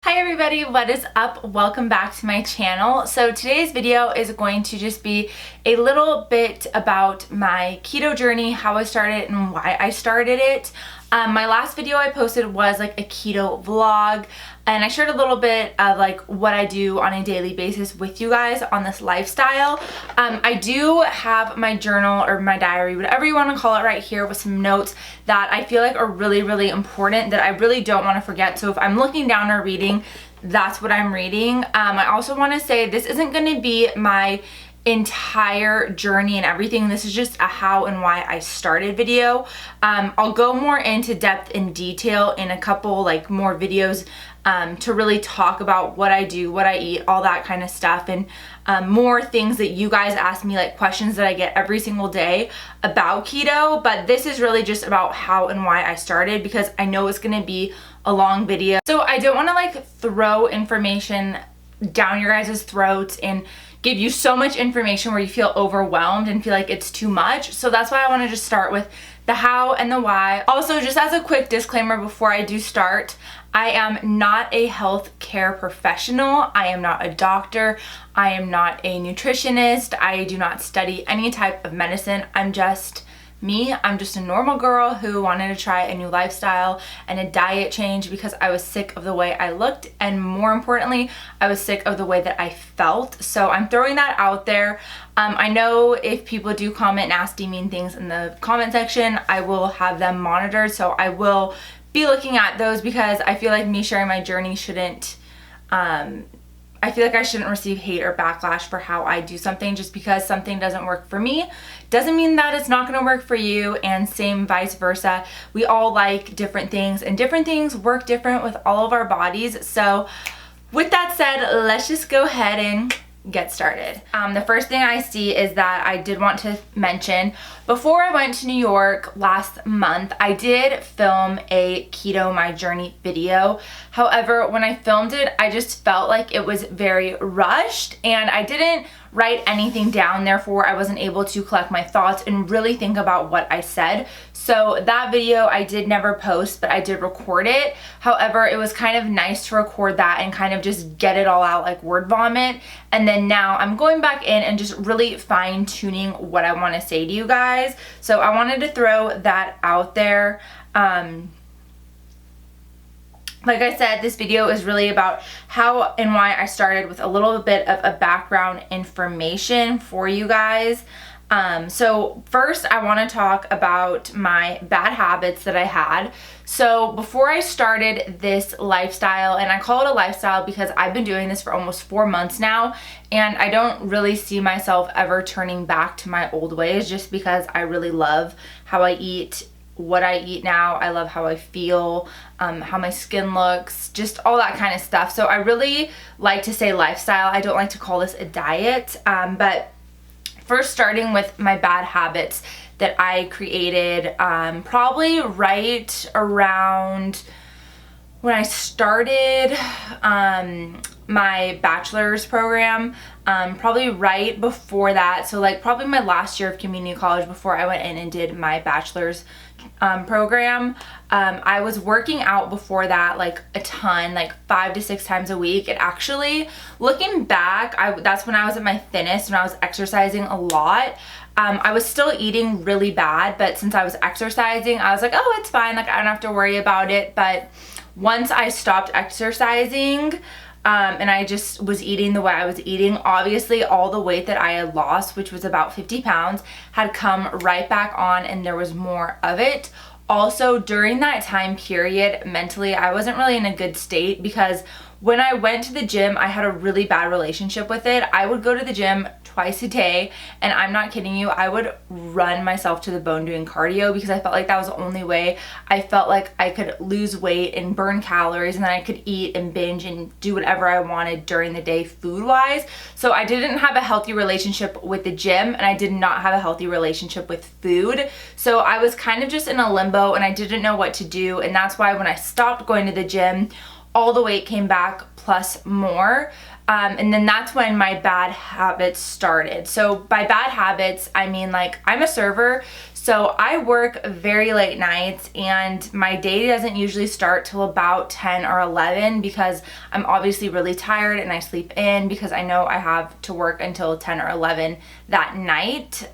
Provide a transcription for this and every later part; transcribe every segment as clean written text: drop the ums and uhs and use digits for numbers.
Hi everybody, what is up? Welcome back to my channel. So today's video is going to just be a little bit about my keto journey, how I started and why I started it. My last video I posted was like a keto vlog, and I shared a little bit of like what I do on a daily basis with you guys on this lifestyle. I do have my journal or my diary, whatever you want to call it, right here with some notes that I feel like are really important that I really don't want to forget. So if I'm looking down or reading, that's what I'm reading. I also want to say this isn't going to be my entire journey and everything. This is just a how and why I started video. I'll go more into depth and detail in a couple like more videos to really talk about what I do, what I eat, all that kind of stuff, and more things that you guys ask me, like questions that I get every single day about keto. But this is really just about how and why I started, because I know it's going to be a long video. So I don't want to like throw information down your guys' throats and give you so much information where you feel overwhelmed and feel like it's too much. So that's why I want to just start with the how and the why. Also, just as a quick disclaimer before I do start, I am not a healthcare professional. I am not a doctor. I am not a nutritionist. I do not study any type of medicine. I'm just me. I'm just a normal girl who wanted to try a new lifestyle and a diet change because I was sick of the way I looked, and more importantly, I was sick of the way that I felt. So I'm throwing that out there. I know if people do comment nasty, mean things in the comment section, I will have them monitored. So I will be looking at those, because I feel like me sharing my journey shouldn't, I feel like I shouldn't receive hate or backlash for how I do something. Just because something doesn't work for me doesn't mean that it's not going to work for you, and same vice versa. We all like different things, and different things work different with all of our bodies. So with that said, let's just go ahead and get started. The first thing I see is that I did want to mention, before I went to New York last month, I did film a keto my journey video. However, when I filmed it, I just felt like it was very rushed and I didn't write anything down. Therefore, I wasn't able to collect my thoughts and really think about what I said. So that video I did never post, but I did record it. However, it was kind of nice to record that and kind of just get it all out like word vomit. And then now I'm going back in and just really fine tuning what I want to say to you guys. So I wanted to throw that out there. Like I said, this video is really about how and why I started, with a little bit of a background information for you guys. So first I want to talk about my bad habits that I had. So before I started this lifestyle, and I call it a lifestyle because I've been doing this for almost 4 months now, and I don't really see myself ever turning back to my old ways, just because I really love how I eat, what I eat now. I love how I feel, how my skin looks, just all that kind of stuff. So I really like to say lifestyle. I don't like to call this a diet. But first, starting with my bad habits that I created probably right around when I started my bachelor's program, probably right before that. So like probably my last year of community college, before I went in and did my bachelor's program. I was working out before that like a ton, like 5 to 6 times a week. And actually, looking back, that's when I was at my thinnest, when I was exercising a lot. I was still eating really bad, but since I was exercising, I was like, oh, it's fine, like I don't have to worry about it. But once I stopped exercising, and I just was eating the way I was eating, obviously all the weight that I had lost, which was about 50 pounds, had come right back on, and there was more of it. Also, during that time period, mentally, I wasn't really in a good state, because when I went to the gym, I had a really bad relationship with it. I would go to the gym twice a day, and I'm not kidding you, I would run myself to the bone doing cardio, because I felt like that was the only way I felt like I could lose weight and burn calories, and then I could eat and binge and do whatever I wanted during the day food wise. So I didn't have a healthy relationship with the gym, and I did not have a healthy relationship with food. So I was kind of just in a limbo, and I didn't know what to do. And that's why when I stopped going to the gym, all the weight came back, plus more. And then that's when my bad habits started. So by bad habits, I mean like I'm a server, so I work very late nights and my day doesn't usually start till about 10 or 11 because I'm obviously really tired and I sleep in because I know I have to work until 10 or 11 that night.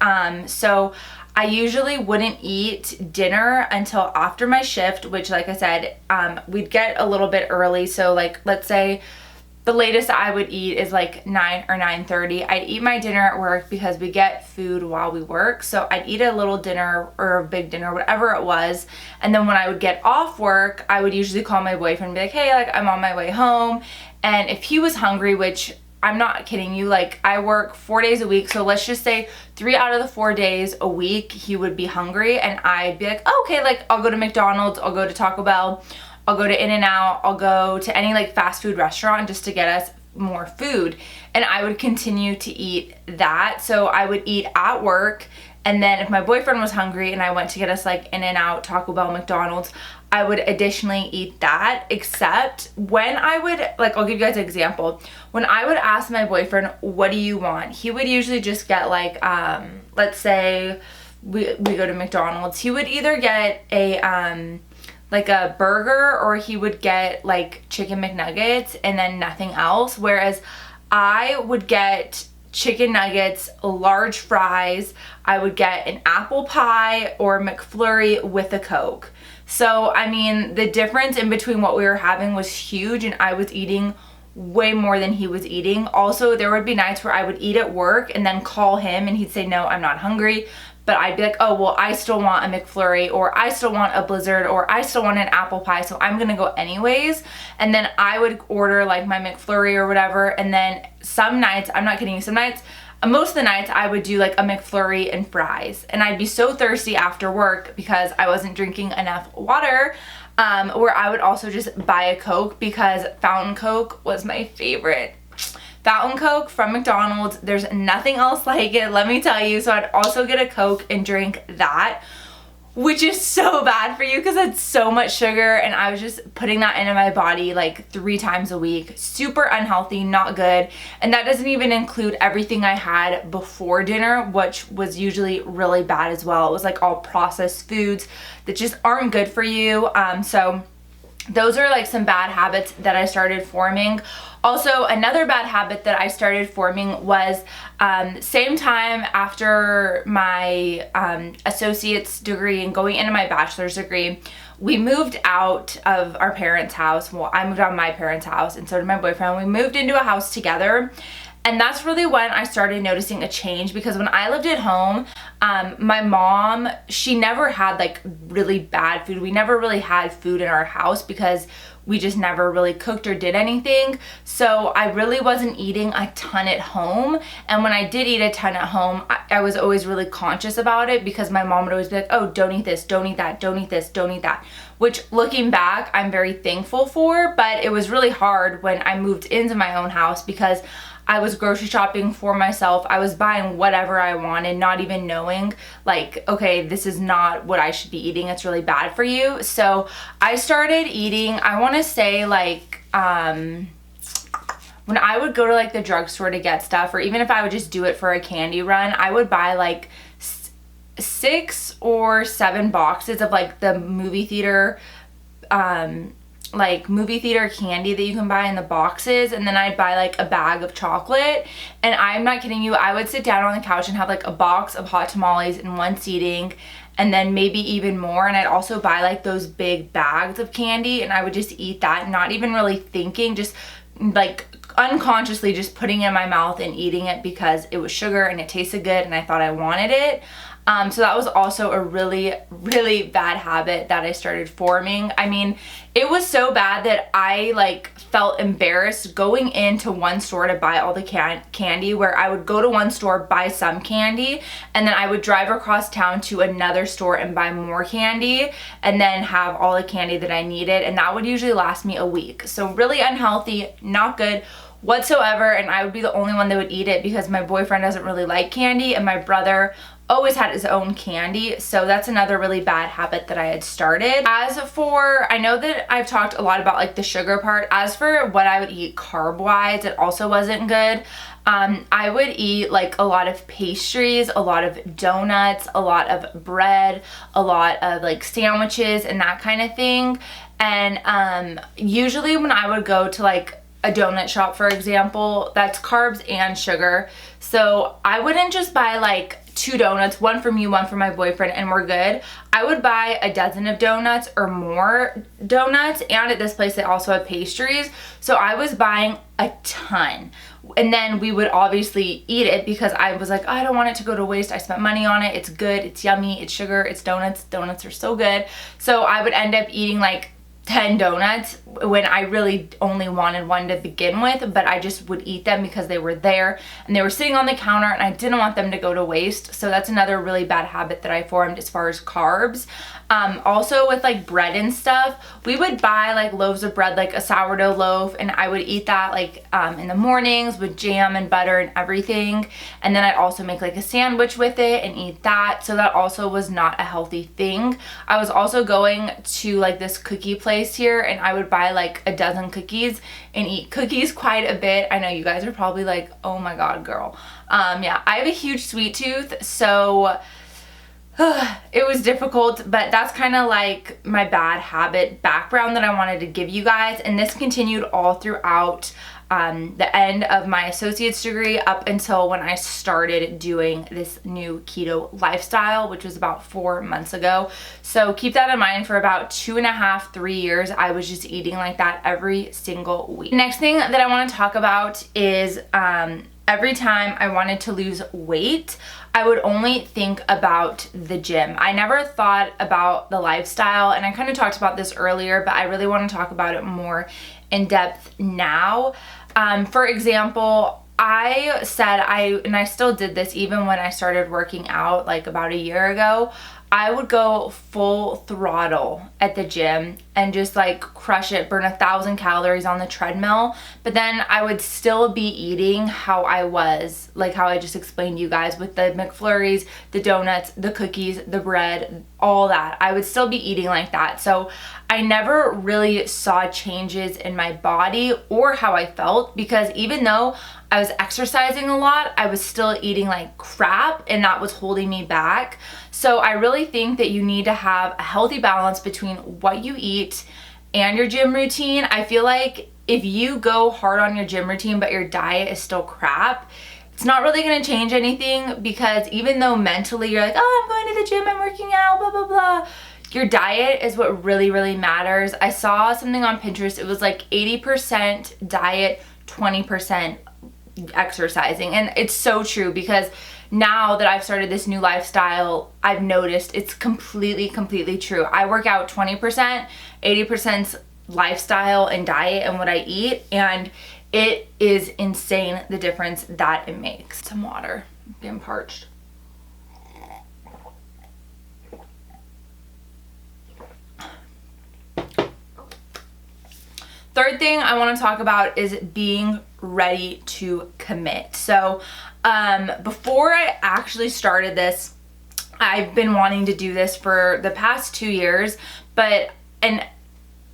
So I usually wouldn't eat dinner until after my shift, which like I said, we'd get a little bit early. So like, let's say the latest I would eat is like 9 or 9:30. I'd eat my dinner at work because we get food while we work. So I'd eat a little dinner or a big dinner, whatever it was. And then when I would get off work, I would usually call my boyfriend and be like, hey, like I'm on my way home. And if he was hungry, which I'm not kidding you, like I work 4 days a week. So let's just say 3 out of the 4 days a week, he would be hungry and I'd be like, oh, okay, like I'll go to McDonald's, I'll go to Taco Bell, I'll go to In-N-Out, I'll go to any like fast food restaurant just to get us more food. And I would continue to eat that. So I would eat at work. And then if my boyfriend was hungry and I went to get us like In-N-Out, Taco Bell, McDonald's, I would additionally eat that. Except when I would, like I'll give you guys an example. When I would ask my boyfriend, what do you want? He would usually just get like, let's say we go to McDonald's. He would either get a, like a burger or he would get like chicken McNuggets and then nothing else. Whereas I would get chicken nuggets, large fries, I would get an apple pie or McFlurry with a Coke. So, I mean, the difference in between what we were having was huge and I was eating way more than he was eating. Also, there would be nights where I would eat at work and then call him and he'd say, no, I'm not hungry. But I'd be like, oh, well, I still want a McFlurry or I still want a Blizzard or I still want an apple pie, so I'm gonna go anyways. And then I would order like my McFlurry or whatever. And then some nights, I'm not kidding you, some nights, most of the nights I would do like a McFlurry and fries. And I'd be so thirsty after work because I wasn't drinking enough water, where I would also just buy a Coke because fountain Coke was my favorite. Fountain Coke from McDonald's, there's nothing else like it, let me tell you. So I'd also get a Coke and drink that, which is so bad for you because it's so much sugar and I was just putting that into my body like 3 times a week. Super unhealthy, not good. And that doesn't even include everything I had before dinner, which was usually really bad as well. It was like all processed foods that just aren't good for you. So those are like some bad habits that I started forming. Also, another bad habit that I started forming was same time after my associate's degree and going into my bachelor's degree, we moved out of our parents' house. Well, I moved out of my parents' house and so did my boyfriend. We moved into a house together. And that's really when I started noticing a change because when I lived at home, my mom, she never had like really bad food. We never really had food in our house because we just never really cooked or did anything. So I really wasn't eating a ton at home. And when I did eat a ton at home, I was always really conscious about it because my mom would always be like, oh, don't eat this, don't eat that, don't eat this, don't eat that. Which looking back, I'm very thankful for, but it was really hard when I moved into my own house because I was grocery shopping for myself. I was buying whatever I wanted, not even knowing like, okay, this is not what I should be eating. It's really bad for you. So I started eating, I want to say like, when I would go to like the drugstore to get stuff, or even if I would just do it for a candy run, I would buy like 6 or 7 boxes of like the movie theater, like movie theater candy that you can buy in the boxes, and then I'd buy like a bag of chocolate. And I'm not kidding you, I would sit down on the couch and have like a box of hot tamales in one seating and then maybe even more. And I'd also buy like those big bags of candy and I would just eat that, not even really thinking, just like unconsciously just putting it in my mouth and eating it because it was sugar and it tasted good and I thought I wanted it. So that was also a really, really bad habit that I started forming. I mean, it was so bad that I like felt embarrassed going into one store to buy all the candy, where I would go to one store, buy some candy, and then I would drive across town to another store and buy more candy, and then have all the candy that I needed, and that would usually last me a week. So really unhealthy, not good whatsoever, and I would be the only one that would eat it because my boyfriend doesn't really like candy and my brother always had his own candy, so that's another really bad habit that I had started. As for, I know that I've talked a lot about like the sugar part. As for what I would eat carb wise, it also wasn't good. I would eat like a lot of pastries, a lot of donuts, a lot of bread, a lot of like sandwiches and that kind of thing. And usually when I would go to like a donut shop, for example, that's carbs and sugar. So I wouldn't just buy like 2 donuts, one for me, one for my boyfriend, and we're good. I would buy a dozen of donuts or more donuts, and at this place they also have pastries. So I was buying a ton. And then we would obviously eat it because I was like, oh, I don't want it to go to waste. I spent money on it. It's good. It's yummy. It's sugar. It's donuts. Donuts are so good. So I would end up eating like 10 donuts when I really only wanted one to begin with, but I just would eat them because they were there and they were sitting on the counter and I didn't want them to go to waste. So that's another really bad habit that I formed as far as carbs. Also with like bread and stuff, we would buy like loaves of bread, like a sourdough loaf, and I would eat that like in the mornings with jam and butter and everything. And then I'd also make like a sandwich with it and eat that. So that also was not a healthy thing. I was also going to like this cookie place here and I would buy like a dozen cookies and eat cookies quite a bit. I know you guys are probably like, oh my god, girl. Yeah, I have a huge sweet tooth, so it was difficult, but that's kind of like my bad habit background that I wanted to give you guys. And this continued all throughout the end of my associate's degree up until when I started doing this new keto lifestyle, which was about 4 months ago. So keep that in mind. For about 2.5, 3 years, I was just eating like that every single week. Next thing that I want to talk about is every time I wanted to lose weight, I would only think about the gym. I never thought about the lifestyle, and I kind of talked about this earlier, but I really want to talk about it more in depth now. For example, I said and I still did this even when I started working out like about a year ago, I would go full throttle at the gym and just like crush it, burn 1,000 calories on the treadmill. But then I would still be eating how I was, like how I just explained to you guys with the McFlurries, the donuts, the cookies, the bread, all that. I would still be eating like that. So I never really saw changes in my body or how I felt, because even though I was exercising a lot, I was still eating like crap, and that was holding me back. So I really think that you need to have a healthy balance between what you eat and your gym routine. I feel like if you go hard on your gym routine but your diet is still crap, it's not really going to change anything, because even though mentally you're like, oh, I'm going to the gym, I'm working out, blah, blah, blah, your diet is what really, really matters. I saw something on Pinterest. It was like 80% diet, 20% exercising. And it's so true, because now that I've started this new lifestyle, I've noticed it's completely true. I work out 20%, 80% lifestyle and diet and what I eat, and it is insane the difference that it makes. Some water. I'm getting parched. Third thing I want to talk about is being ready to commit. So before I actually started this, I've been wanting to do this for the past 2 years, and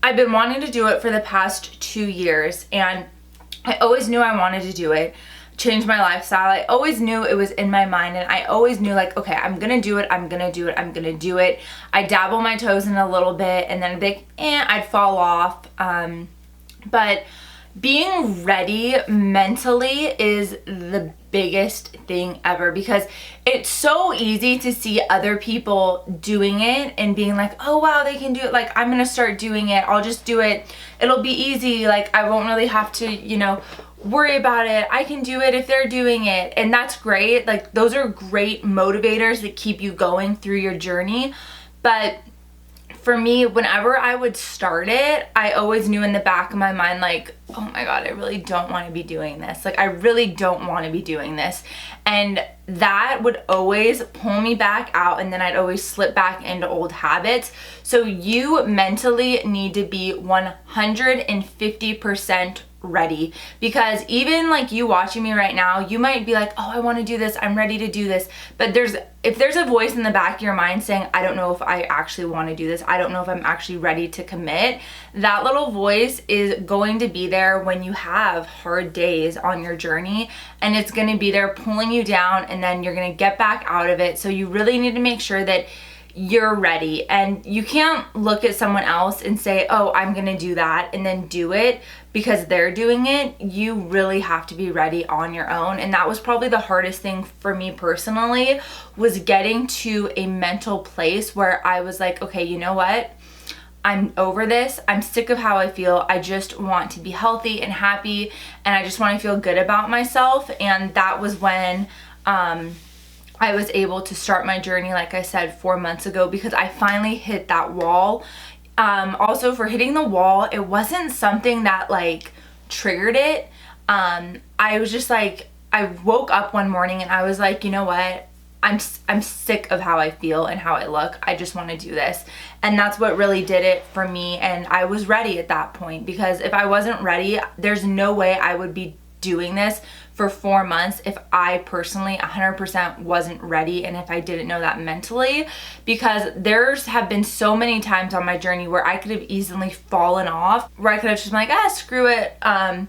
I've been wanting to do it for the past 2 years, and I always knew I wanted to do it, change my lifestyle. I always knew it was in my mind, and I always knew like, okay, I'm gonna do it, I'm gonna do it, I'm gonna do it. I dabble my toes in a little bit, and then I'd be like, I'd fall off. But being ready mentally is the biggest thing ever, because it's so easy to see other people doing it and being like, oh wow, they can do it, like I'm gonna start doing it, I'll just do it, it'll be easy, like I won't really have to, you know, worry about it, I can do it if they're doing it. And that's great, like those are great motivators that keep you going through your journey. But for me, whenever I would start it, I always knew in the back of my mind, like, oh my god, I really don't want to be doing this. Like, I really don't want to be doing this. And that would always pull me back out, and then I'd always slip back into old habits. So you mentally need to be 150% ready. Because even like you watching me right now, you might be like, oh, I want to do this, I'm ready to do this, but if there's a voice in the back of your mind saying, I don't know if I actually want to do this, I don't know if I'm actually ready to commit, that little voice is going to be there when you have hard days on your journey, and it's going to be there pulling you down, and then you're going to get back out of it. So you really need to make sure that you're ready, and you can't look at someone else and say, oh, I'm gonna do that, and then do it because they're doing it. You really have to be ready on your own. And that was probably the hardest thing for me personally, was getting to a mental place where I was like, okay, you know what? I'm over this. I'm sick of how I feel. I just want to be healthy and happy, and I just want to feel good about myself. And that was when I was able to start my journey, like I said, 4 months ago, because I finally hit that wall. Also, for hitting the wall, it wasn't something that like triggered it. I was just like, I woke up one morning and I was like, you know what? I'm sick of how I feel and how I look. I just want to do this. And that's what really did it for me. And I was ready at that point, because if I wasn't ready, there's no way I would be doing this for 4 months if I personally 100% wasn't ready, and if I didn't know that mentally. Because there's have been so many times on my journey where I could have easily fallen off, where I could have just been like, screw it, I'm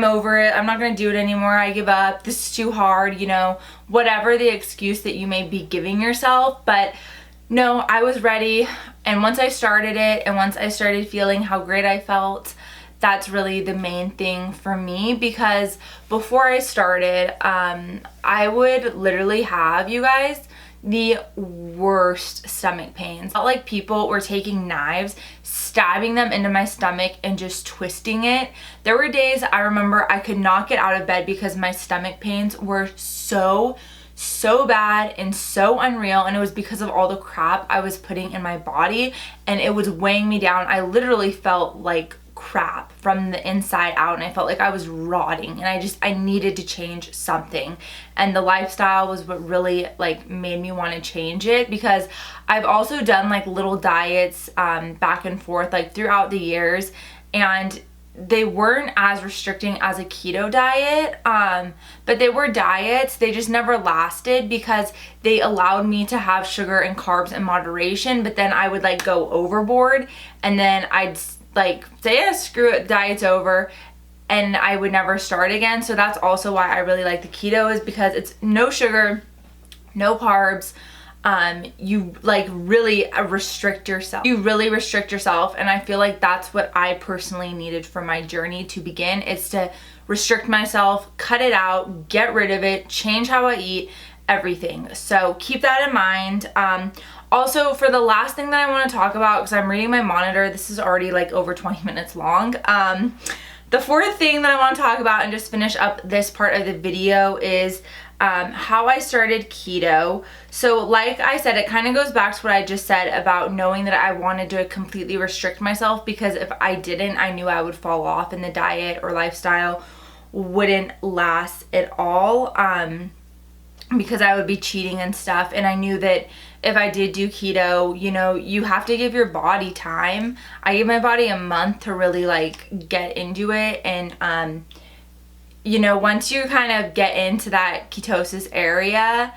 over it, I'm not gonna do it anymore, I give up, this is too hard, you know, whatever the excuse that you may be giving yourself. But no, I was ready, and once I started it, and once I started feeling how great I felt, that's really the main thing for me. Because before I started, I would literally have, you guys, the worst stomach pains. I felt like people were taking knives, stabbing them into my stomach and just twisting it. There were days I remember I could not get out of bed because my stomach pains were so bad and so unreal, and it was because of all the crap I was putting in my body, and it was weighing me down. I literally felt like crap from the inside out, and I felt like I was rotting, and I needed to change something. And the lifestyle was what really like made me want to change it, because I've also done like little diets back and forth like throughout the years, and they weren't as restricting as a keto diet, but they were diets. They just never lasted because they allowed me to have sugar and carbs in moderation, but then I would like go overboard, and then I'd like say, yeah, screw it, diet's over, and I would never start again. So that's also why I really like the keto, is because it's no sugar, no carbs. You like really restrict yourself. You really restrict yourself, and I feel like that's what I personally needed for my journey to begin, is to restrict myself, cut it out, get rid of it, change how I eat, everything. So keep that in mind. Also, for the last thing that I want to talk about, because I'm reading my monitor, this is already like over 20 minutes long. The fourth thing that I want to talk about and just finish up this part of the video is how I started keto. So like I said, it kind of goes back to what I just said about knowing that I wanted to completely restrict myself, because if I didn't, I knew I would fall off and the diet or lifestyle wouldn't last at all, because I would be cheating and stuff. And I knew that if I did do keto, you know, you have to give your body time. I gave my body a month to really like get into it, and you know, once you kind of get into that ketosis area,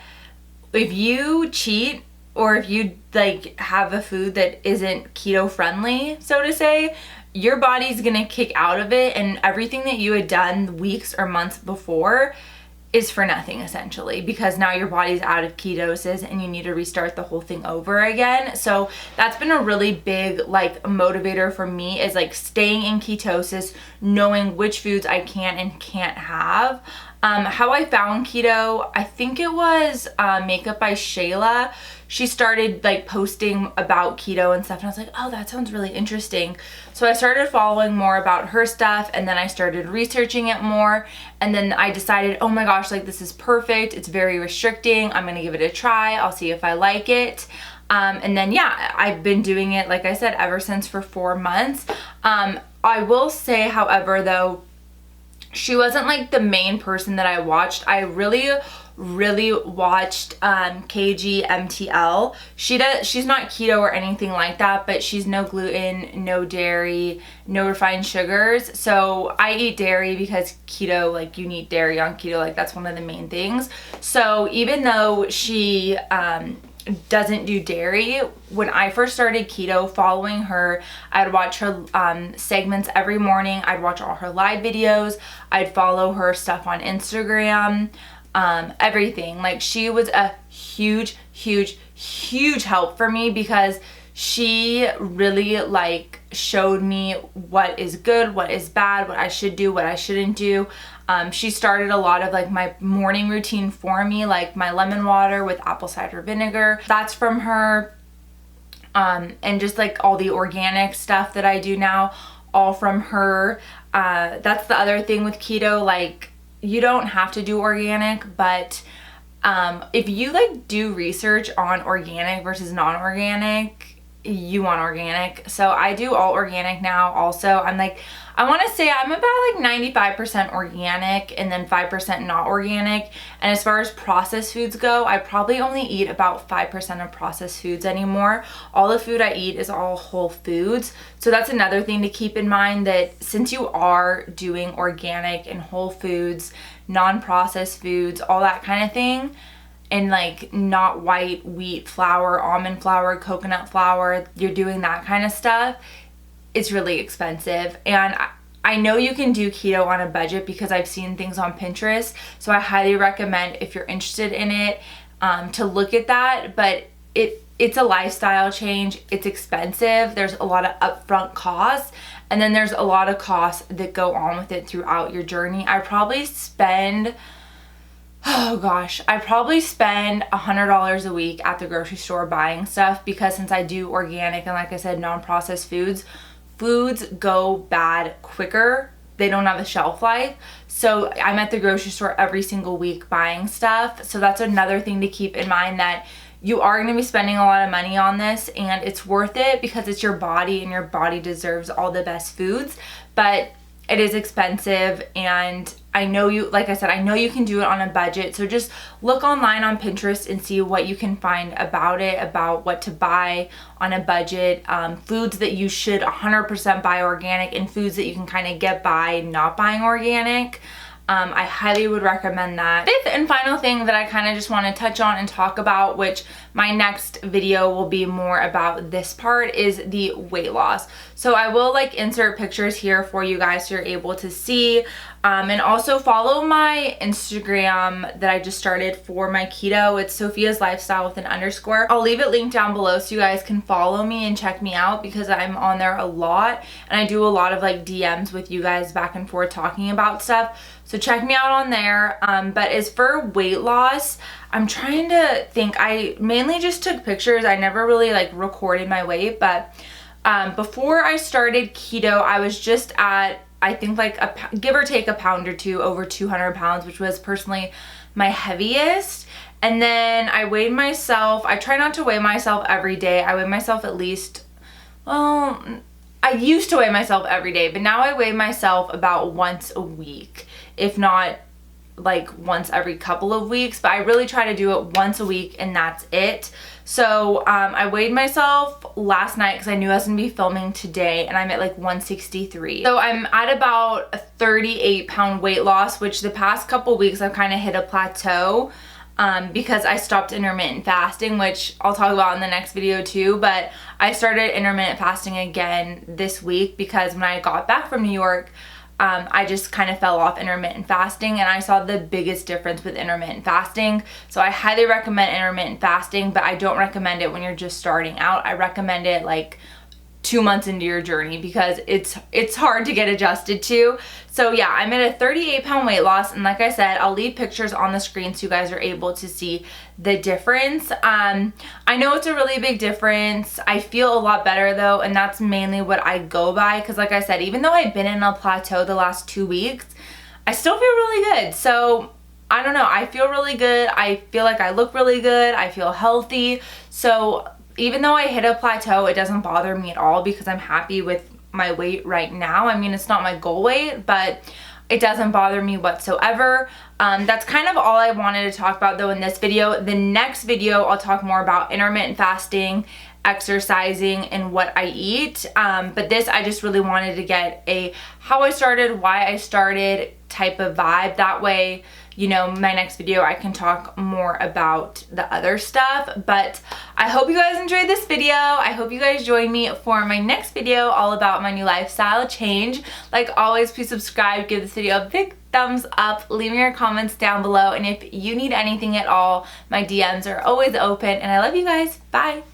if you cheat, or if you like have a food that isn't keto friendly, so to say, your body's gonna kick out of it, and everything that you had done weeks or months before is for nothing, essentially, because now your body's out of ketosis and you need to restart the whole thing over again. So that's been a really big like motivator for me, is like staying in ketosis, knowing which foods I can and can't have. How I found keto, I think it was Makeup by Shayla. She started like posting about keto and stuff, and I was like, oh, that sounds really interesting. So I started following more about her stuff, and then I started researching it more, and then I decided, oh my gosh, like this is perfect. It's very restricting. I'm gonna give it a try. I'll see if I like it. And then yeah, I've been doing it, like I said, ever since, for 4 months. I will say, however, though, she wasn't like the main person that I watched. I really really watched KGMTL. She's not keto or anything like that, but she's no gluten, no dairy, no refined sugars. So I eat dairy because keto, like you need dairy on keto, like that's one of the main things. So even though she doesn't do dairy, when I first started keto, following her, I'd watch her segments every morning. I'd watch all her live videos. I'd follow her stuff on Instagram, everything. Like she was a huge help for me because she really like showed me what is good, what is bad, what I should do, what I shouldn't do. She started a lot of like my morning routine for me, like my lemon water with apple cider vinegar. That's from her. And just like all the organic stuff that I do now, all from her. That's the other thing with keto, like you don't have to do organic, but if you like do research on organic versus non-organic, you want organic. So I do all organic now. Also, I want to say I'm about like 95% organic and then 5% not organic. And as far as processed foods go, I probably only eat about 5% of processed foods anymore. All the food I eat is all whole foods. So that's another thing to keep in mind, that since you are doing organic and whole foods, non-processed foods, all that kind of thing, and like not white wheat flour, almond flour, coconut flour, you're doing that kind of stuff, it's really expensive. And I know you can do keto on a budget because I've seen things on Pinterest. So I highly recommend, if you're interested in it, to look at that. But it's a lifestyle change. It's expensive. There's a lot of upfront costs. And then there's a lot of costs that go on with it throughout your journey. I probably spend $100 a week at the grocery store buying stuff, because since I do organic and like I said, non-processed foods go bad quicker. They don't have a shelf life. So I'm at the grocery store every single week buying stuff. So that's another thing to keep in mind, that you are going to be spending a lot of money on this, and it's worth it because it's your body and your body deserves all the best foods. But it is expensive, and I know you, like I said, I know you can do it on a budget. So just look online on Pinterest and see what you can find about it, about what to buy on a budget, foods that you should 100% buy organic, and foods that you can kind of get by not buying organic. I highly would recommend that. Fifth and final thing that I kind of just want to touch on and talk about, which my next video will be more about this part, is the weight loss. So I will like insert pictures here for you guys so you're able to see. And also follow my Instagram that I just started for my keto. It's Sophia's Lifestyle with an underscore. I'll leave it linked down below so you guys can follow me and check me out, because I'm on there a lot and I do a lot of like DMs with you guys back and forth talking about stuff. So check me out on there. But as for weight loss, I'm trying to think. I mainly just took pictures. I never really like recorded my weight, but before I started keto, I was just at, I think like give or take a pound or two over 200 pounds, which was personally my heaviest. And then I weighed myself. I try not to weigh myself every day. I weigh myself at least, well, I used to weigh myself every day, but now I weigh myself about once a week, if not like once every couple of weeks. But I really try to do it once a week, and that's it. So I weighed myself last night because I knew I was gonna be filming today, and I'm at like 163. So I'm at about a 38-pound weight loss, which the past couple weeks I've kind of hit a plateau because I stopped intermittent fasting, which I'll talk about in the next video too. But I started intermittent fasting again this week because when I got back from New York, I just kind of fell off intermittent fasting, and I saw the biggest difference with intermittent fasting. So I highly recommend intermittent fasting, but I don't recommend it when you're just starting out. I recommend it like 2 months into your journey because it's hard to get adjusted to. So yeah, I'm at a 38-pound weight loss, and like I said, I'll leave pictures on the screen so you guys are able to see the difference. I know it's a really big difference. I feel a lot better though, and that's mainly what I go by, because like I said, even though I've been in a plateau the last 2 weeks, I still feel really good. So I don't know, I feel really good. I feel like I look really good. I feel healthy. So even though I hit a plateau, it doesn't bother me at all because I'm happy with my weight right now. I mean, it's not my goal weight, but It doesn't bother me whatsoever. That's kind of all I wanted to talk about though in this video. The next video, I'll talk more about intermittent fasting, exercising, and what I eat. But this, I just really wanted to get a how I started, why I started type of vibe. That way, you know, my next video I can talk more about the other stuff. But I hope you guys enjoyed this video. I hope you guys join me for my next video all about my new lifestyle change. Like always, please subscribe, give this video a big thumbs up, leave me your comments down below, and if you need anything at all, my DMs are always open, and I love you guys. Bye.